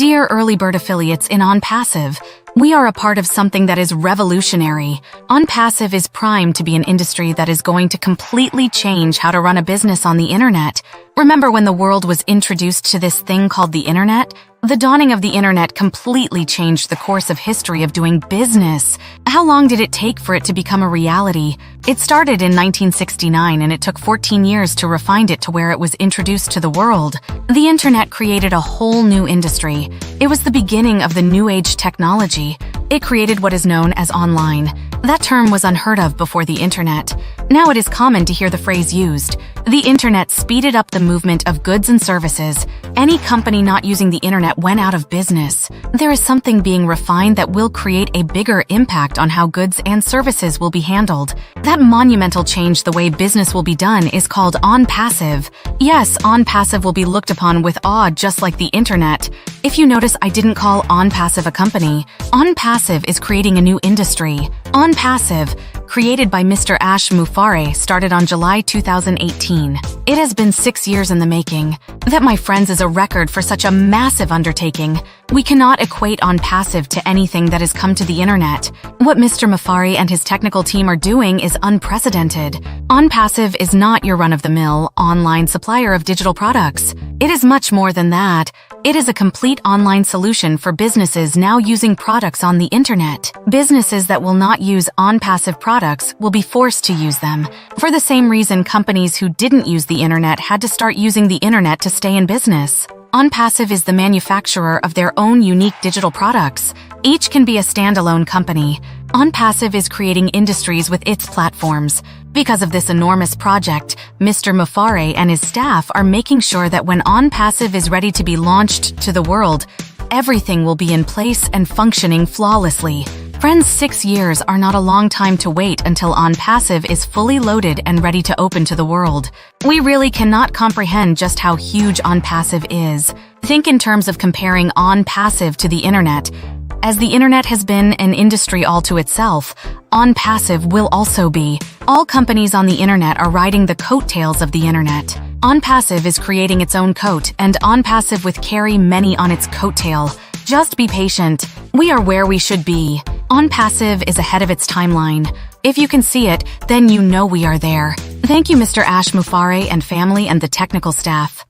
Dear early bird affiliates in onpassive, we are a part of something that is revolutionary. Onpassive is primed to be an industry that is going to completely change how to run a business on the internet. Remember when the world was introduced to this thing called the internet? The dawning of the internet completely changed the course of history of doing business. How long did it take for it to become a reality? It started in 1969 and it took 14 years to refine it to where it was introduced to the world. The internet created a whole new industry. It was the beginning of the new age technology. It created what is known as online. That term was unheard of before the internet. Now it is common to hear the phrase used. The internet speeded up the movement of goods and services. Any company not using the internet went out of business. There is something being refined that will create a bigger impact on how goods and services will be handled. That monumental change the way business will be done is called onpassive. Yes, onpassive will be looked upon with awe just like the internet. If you notice, I didn't call onpassive a company. Onpassive is creating a new industry. Onpassive, created by Mr. Ash Mufare, started on July 2018. It has been 6 years in the making. That, my friends, is a record for such a massive undertaking. We cannot equate onpassive to anything that has come to the internet. What Mr. Mufare and his technical team are doing is unprecedented. Onpassive is not your run-of-the-mill online supplier of digital products. It is much more than that. It is a complete online solution for businesses now using products on the internet. Businesses that will not use onpassive products will be forced to use them. For the same reason companies who didn't use the internet had to start using the internet to stay in business. Onpassive is the manufacturer of their own unique digital products. Each can be a standalone company. Onpassive is creating industries with its platforms. Because of this enormous project, Mr. Mufare and his staff are making sure that when onpassive is ready to be launched to the world, everything will be in place and functioning flawlessly. Friends, 6 years are not a long time to wait until onpassive is fully loaded and ready to open to the world. We really cannot comprehend just how huge onpassive is. Think in terms of comparing onpassive to the internet. As the internet has been an industry all to itself, onpassive will also be. All companies on the internet are riding the coattails of the internet. Onpassive is creating its own coat, and onpassive will carry many on its coattail. Just be patient. We are where we should be. Onpassive is ahead of its timeline. If you can see it, then you know we are there. Thank you, Mr. Ash Mufare and family and the technical staff.